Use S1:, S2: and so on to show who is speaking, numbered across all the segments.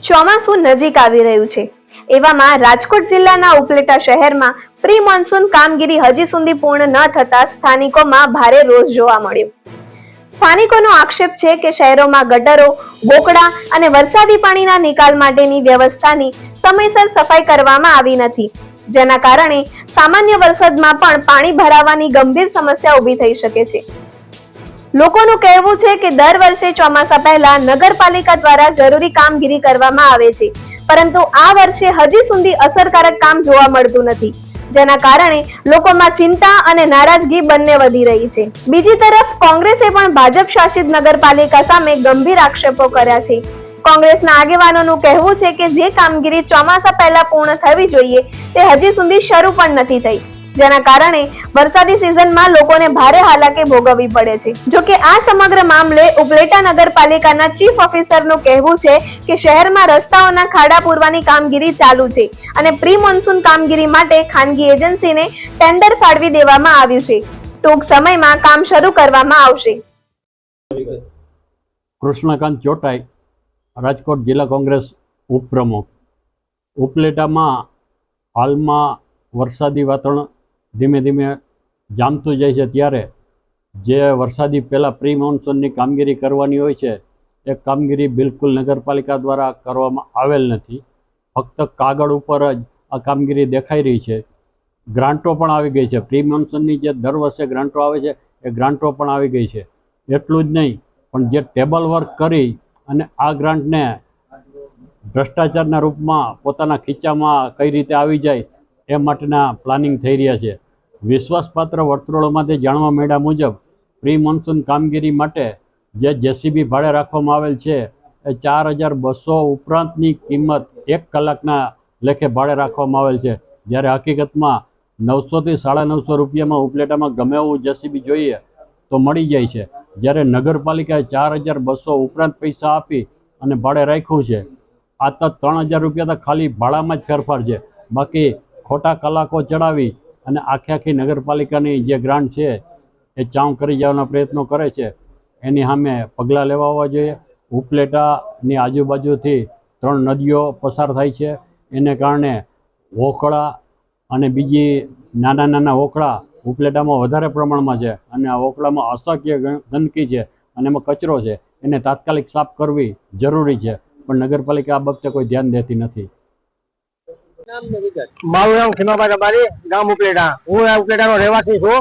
S1: ચોમાસું નજીક આવી રહ્યું છે। એવામાં રાજકોટ જિલ્લાના ઉપલેટા શહેરમાં પ્રી મોન્સૂન કામગીરી હજી સુધી પૂર્ણ ન થતા સ્થાનિકોમાં ભારે રોષ જોવા મળ્યો। સ્થાનિકોનો આક્ષેપ છે કે શહેરોમાં ગટરો, બોકડા અને વરસાદી પાણીના નિકાલ માટેની વ્યવસ્થાની સમયસર સફાઈ કરવામાં આવી નથી, જેના કારણે સામાન્ય વરસાદમાં પણ પાણી ભરાવાની ગંભીર સમસ્યા ઊભી થઈ શકે છે। લોકોનું કહેવું છે કે દર વર્ષે ચોમાસા પહેલા નગરપાલિકા દ્વારા જરૂરી કામગીરી કરવામાં આવે છે, પરંતુ આ વર્ષે હજી સુધી અસરકારક કામ જોવા મળતું નથી, જેના કારણે લોકોમાં ચિંતા અને નારાજગી બંને વધી રહી છે। બીજી તરફ કોંગ્રેસે પણ ભાજપ શાસિત નગરપાલિકા સામે ગંભીર આક્ષેપો કર્યા છે। કોંગ્રેસના આગેવાનોનું કહેવું છે કે જે કામગીરી ચોમાસા પહેલા પૂર્ણ થવી જોઈએ તે હજી સુધી શરૂ પણ નથી થઈ, જેના કારણે વરસાદી સિઝનમાં લોકોને ભારે હાલાકી ભોગવવી પડે છે। જો કે આ સમગ્ર મામલે ઉપલેટા નગરપાલિકાના ચીફ ઓફિસરનું કહેવું છે કે શહેરમાં રસ્તાઓના ખાડા પૂરવાની કામગીરી ચાલુ છે અને પ્રી મોન્સૂન કામગીરી માટે ખાનગી એજન્સીને ટેન્ડર ફાળવી દેવામાં આવ્યું છે। ટૂંક સમયમાં કામ શરૂ કરવામાં આવશે।
S2: કૃષ્ણકાંત ચોટાઈ, રાજકોટ જિલ્લા કોંગ્રેસ ઉપપ્રમુખ। ઉપલેટામાં હાલમાં વરસાદી વાતાવરણ ધીમે ધીમે જામતું જાય છે, ત્યારે જે વરસાદી પહેલાં પ્રી મોન્સૂનની કામગીરી કરવાની હોય છે એ કામગીરી બિલકુલ નગરપાલિકા દ્વારા કરવામાં આવેલ નથી। ફક્ત કાગળ ઉપર જ આ કામગીરી દેખાઈ રહી છે। ગ્રાન્ટો પણ આવી ગઈ છે, પ્રી મોન્સૂનની જે દર વર્ષે ગ્રાન્ટો આવે છે એ ગ્રાન્ટો પણ આવી ગઈ છે। એટલું જ નહીં, પણ જે ટેબલ વર્ક કરી અને આ ગ્રાન્ટને ભ્રષ્ટાચારના રૂપમાં પોતાના ખીચામાં કઈ રીતે આવી જાય એ માટેના પ્લાનિંગ થઈ રહ્યા છે। વિશ્વાસપાત્ર વર્તુળોમાંથી જાણવા મળ્યા મુજબ પ્રી મોન્સૂન કામગીરી માટે જે જેસીબી ભાડે રાખવામાં આવેલ છે એ 4200 ઉપરાંતની કિંમત 1 કલાકના લેખે ભાડે રાખવામાં આવેલ છે, જ્યારે હકીકતમાં 900 થી 950 રૂપિયામાં ઉપલેટામાં ગમે એવું જેસીબી જોઈએ તો મળી જાય છે, જ્યારે નગરપાલિકાએ 4200 ઉપરાંત પૈસા આપી અને ભાડે રાખ્યું છે। આ તો 3000 રૂપિયા તો ખાલી ભાડામાં જ ફેરફાર છે, બાકી ખોટા કલાકો ચડાવી અને આખી નગરપાલિકાની જે ગ્રાન્ટ છે એ ચાઉં કરી જવાના પ્રયત્નો કરે છે, એની સામે પગલાં લેવા હોવા જોઈએ। ઉપલેટાની આજુબાજુથી 3 નદીઓ પસાર થાય છે, એને કારણે ઓખળા અને બીજી નાના ઓખળા ઉપલેટામાં વધારે પ્રમાણમાં છે અને આ ઓખળામાં અસંખ્ય ગંદકી છે અને એમાં કચરો છે, એને તાત્કાલિક સાફ કરવી જરૂરી છે, પણ નગરપાલિકા આ બાબતે કોઈ ધ્યાન દેતી નથી।
S3: મારું નામ ખીમાભાઈ રબારી, ગામ ઉપલેટા। હું આ ઉપલેટાનો રહેવાસી છું।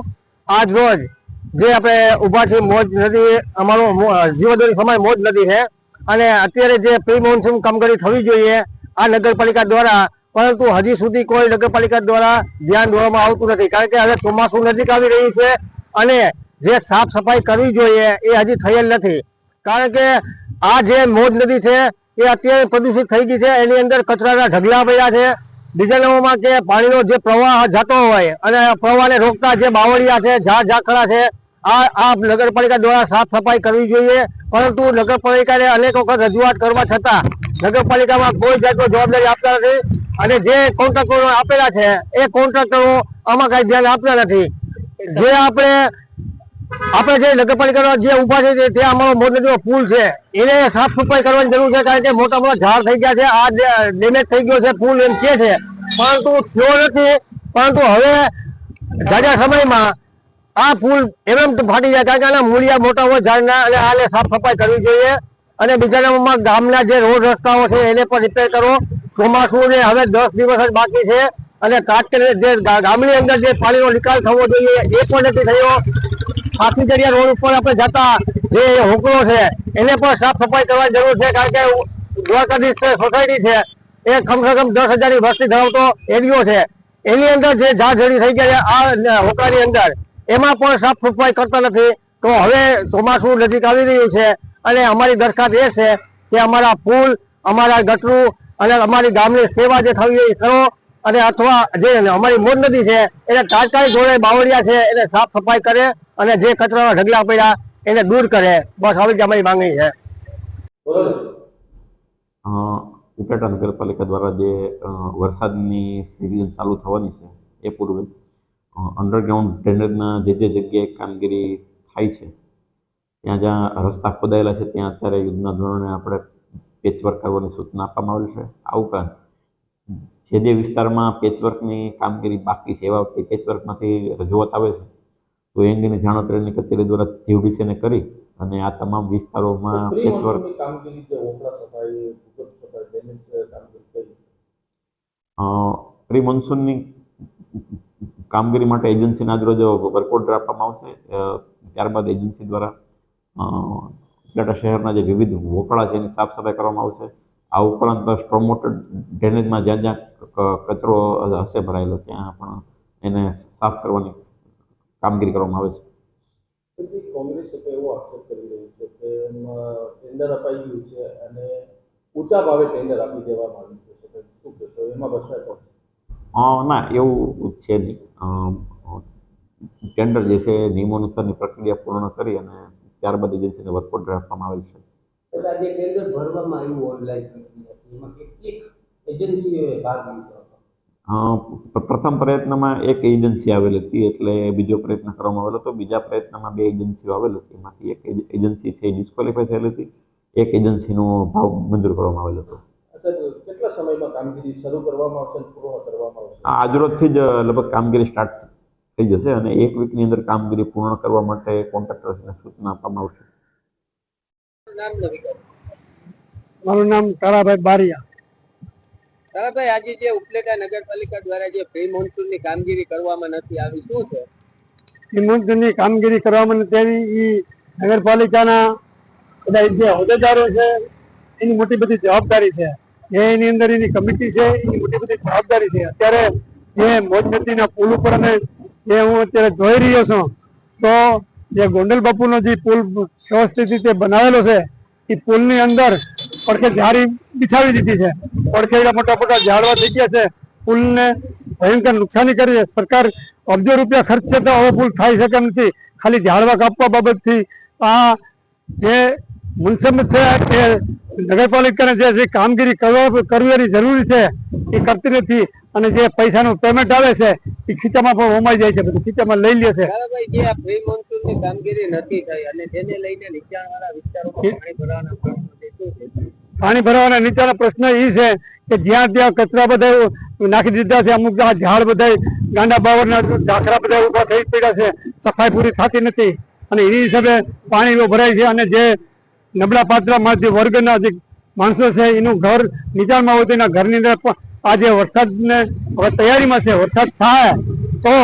S3: આજ રોજ જે આપણે ઉભા છે મોજ નદી, અમારું જીવદોરી સમાય મોજ નદી છે અને અત્યારે જે પ્રી મોન્સૂન કામગીરી થવી જોઈએ આ નગરપાલિકા દ્વારા, પરંતુ હજી સુધી કોઈ નગરપાલિકા દ્વારા ધ્યાન દોરવામાં આવતું નથી, કારણ કે હવે ચોમાસું નજીક આવી રહ્યું છે અને જે સાફ સફાઈ કરવી જોઈએ એ હજી થયેલ નથી, કારણ કે આ જે મોજ નદી છે એ અત્યારે પ્રદૂષિત થઈ ગઈ છે। એની અંદર કચરાના ઢગલા પડ્યા છે। બીજા નંબરમાં કે પાણીનો જે પ્રવાહ જતો હોય અને પ્રવાહને રોકતા જે બાવળિયા છે, ઝાખરા છે, આ નગરપાલિકા દ્વારા સાફ સફાઈ કરવી જોઈએ, પરંતુ નગરપાલિકાને અનેક વખત રજૂઆત કરવા છતાં નગરપાલિકામાં કોઈ જાતનો જવાબદારી આપતા નથી અને જે કોન્ટ્રાક્ટરો આપેલા છે એ કોન્ટ્રાક્ટરો આમાં કઈ ધ્યાન આપતા નથી। જે આપણે જે નગરપાલિકાનો જે ઉભા છે ત્યાં અમારો મોજ નદીનો પુલ છે એને સાફ સફાઈ કરવાની જરૂર છે, કારણ કે મોટા મોટા ઝાડ થઈ ગયા છે, આ ડેમેજ થઈ ગયો છે પુલ એમ કે છે, પરંતુ થયો નથી। પરંતુ હવે જાજા સમયમાં આ પુલ એમ ફાટી જાય, કારણ કે આના મૂળિયા મોટા હોય ઝાડના અને આને સાફ સફાઈ કરવી જોઈએ। અને બીજા નંબરમાં ગામના જે રોડ રસ્તાઓ છે એને પણ રિપેર કરો। ચોમાસું ને હવે 10 દિવસ જ બાકી છે અને તાત્કાલિક જે ગામની અંદર જે પાણીનો નિકાલ થવો જોઈએ એ પણ નથી થયો। પાકીચરિયા રોડ ઉપર આપણે જતા જે હોકળો છે એને પણ સાફ સફાઈ કરવાની જરૂર છે, કારણ કે દ્વારકાધીશ સોસાયટી છે એ કમસે કમ 10,000 ની વસ્તી ધરાવતો એરિયો છે, એની અંદર જે ઝાડ ઝડી થઈ ગયા છે આ હોકળાની અંદર, એમાં પણ સાફ સફાઈ કરતા નથી। તો હવે ચોમાસું નજીક આવી રહ્યું છે અને અમારી દરખાસ્ત એ છે કે અમારા પુલ, અમારા ગટરું અને અમારી ગામની સેવા જે થવી એ કરો, અને અથવા જે અમારી મોજ નદી છે એને તાત્કાલિક ધોરણે બાવળિયા છે એને સાફ સફાઈ કરે અને જે કચરાના ઢગલા પડ્યા એને દૂર કરે। બસ આવી જ અમારી માંગણી છે।
S4: ઉપલેટા નગરપાલિકા દ્વારા જે વરસાદની સિઝન ચાલુ થવાની છે એ પૂર્વે અંડરગ્રાઉન્ડ ડ્રેનેજના જે જગ્યાએ કામગીરી થાય છે ત્યાં જ્યાં રસ્તા ખોદાયેલા છે ત્યાં અત્યારે યુદ્ધના ધોરણે આપણે પેચવર્ક કરવાની સૂચના આપવામાં આવેલ છે. આ ઉપરાંત જે વિસ્તારમાં પેચવર્કની કામગીરી બાકી છે એવા પેચવર્કમાંથી રજૂઆત આવે છે તો એ અંગેની જાણ અત્રેની કચેરી દ્વારા જીવડીસીને કરી અને આ તમામ વિસ્તારોમાં પેચવર્ક પ્રી મોન્સૂનની કામગીરી માટે એજન્સીને આજરોજ વર્ક ઓર્ડર આપવામાં આવશે. ત્યારબાદ એજન્સી દ્વારા ઉપલેટા શહેરના જે વિવિધ વોકળા છે એની સાફ સફાઈ કરવામાં આવશે. આ ઉપરાંત સ્ટ્રોમ વોટર ડ્રેનેજમાં જ્યાં જ્યાં કચરો હશે ભરાયેલો ત્યાં પણ એને સાફ કરવાની કામગીરી કરવામાં આવે છે.
S5: કોંગ્રેસ એવો આક્ષેપ કરી રહી છે કે ટેન્ડર અપાઈ ગયું છે અને ઊંચા ભાવે ટેન્ડર આપી દેવામાં આવ્યું છે. શું કહેશો એમાં ભ્રષ્ટાચાર?
S4: ના, એવું છે નહીં. ટેન્ડર જે છે નિયમો અનુસારની પ્રક્રિયા પૂર્ણ કરી અને ત્યારબાદ એજન્સીને વર્ક ઓર્ડર આપવામાં આવેલ છે.
S5: આજે ટેન્ડર ભરવામાં આવ્યું ઓનલાઈન એમાં કેટલીક એજન્સીઓએ ભાગ લીધો.
S4: પ્રથમ પ્રયત્નમાં એક એજન્સી આવેલી હતી એટલે બીજો પ્રયત્ન કરવામાં આવેલો હતો. બીજા પ્રયત્નમાં 2 એજન્સીઓ આવેલી હતી. એમાંથી એક એજન્સી છે ડિસ્ક્વોલિફાય થયેલી હતી, એક એજન્સીનો ભાવ મંજૂર કરવામાં આવેલો હતો.
S5: કેટલા સમયમાં કામગીરી શરૂ કરવામાં આવશે અને પૂર્ણ કરવામાં આવશે?
S4: આજરોજથી જ લગભગ કામગીરી સ્ટાર્ટ થઈ જશે અને 1 વીકની અંદર કામગીરી પૂર્ણ કરવા માટે કોન્ટ્રાક્ટર્સને સૂચના આપવામાં આવશે.
S3: મારું નામ તારાભાઈ બારિયા.
S6: તારાભાઈ, આજે જે ઉપલેટા નગરપાલિકા દ્વારા જે પ્રી મોન્સૂનની કામગીરી કરવામાં નથી આવી, શું છે?
S3: પ્રી મોન્સૂનની કામગીરી કરવામાં નથી આવી એ નગરપાલિકાના બધા જે હોદ્દેદારો છે એની મોટી બધી જવાબદારી છે. એની અંદર એની કમિટી છે એની મોટી બધી જવાબદારી છે. અત્યારે જે મોજ નદીના પુલ ઉપર અને જે હું અત્યારે જોઈ રહ્યો છું તો જે ગોંડલ બાપુનો જે પુલ વ્યવસ્થિત રીતે બનાવેલો છે એ પુલની અંદર પડખે જાળી બિછાવી દીધી છે. પડખે મોટા મોટા ઝાડવા થઈ ગયા છે. પુલને ભયંકર નુકસાની કરી છે. સરકાર અબજો રૂપિયા ખર્ચે તો હવે પુલ થઈ શકે નથી. ખાલી ઝાડવા કાપવા બાબતથી આ જે મુનસબ છે એ નગરપાલિકાને જે કામગીરી કરવાની જરૂરી છે એ કરતી નથી અને જે પૈસાનું પેમેન્ટ આવે છે એ ખીચામાં પણ હોમાઈ જાય છે, બધું ખીચામાં લઈ લે છે.
S6: તારાભાઈ, જે આ પ્રી મોન્સૂનની કામગીરી નથી થઈ અને તેને લઈને નીચાણવાળા વિસ્તારોમાં
S3: પાણી ભરાવાના નીચાના પ્રશ્ન એ છે કે જ્યાં ત્યાં કચરા બધા નાખી દીધા છે. અમુક ઝાડ બધા ગાંડા બાવરના ઝાકરા બધા ઉભા થઈ પડ્યા છે. સફાઈ પૂરી થતી નથી અને એ હિસાબે પાણી ભરાય છે અને જે નબળા પાત્રમાં જે વર્ગના જે માણસો છે એનું ઘર નીચાણમાં હોય તો એના ઘરની અંદર આ જે વરસાદને હવે તૈયારીમાં છે, વરસાદ થાય તો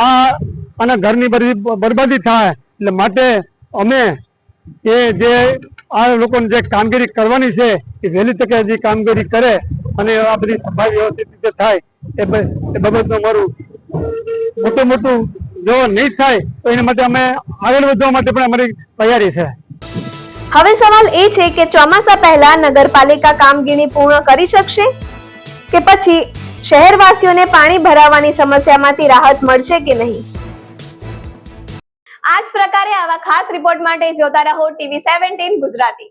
S3: આના ઘરની બધી બરબાદી થાય. એટલે માટે અમે એ જે આ લોકોને જે કામગીરી કરવાની છે એ વહેલી તકે જે કામગીરી કરે અને આ બધી સફાઈ વ્યવસ્થિત રીતે થાય એ બાબતનું અમારું મોટું જો નહીં થાય તો એના માટે અમે આગળ વધવા માટે પણ અમારી તૈયારી છે.
S1: હવે સવાલ એ છે કે ચોમાસા પહેલા નગરપાલિકા કામગીરી પૂર્ણ કરી શકશે કે પછી શહેરવાસીઓને પાણી ભરાવાની સમસ્યામાંથી રાહત મળશે કે નહીં? આ જ પ્રકારે આવા ખાસ રિપોર્ટ માટે જોતા રહો TV17 ગુજરાતી.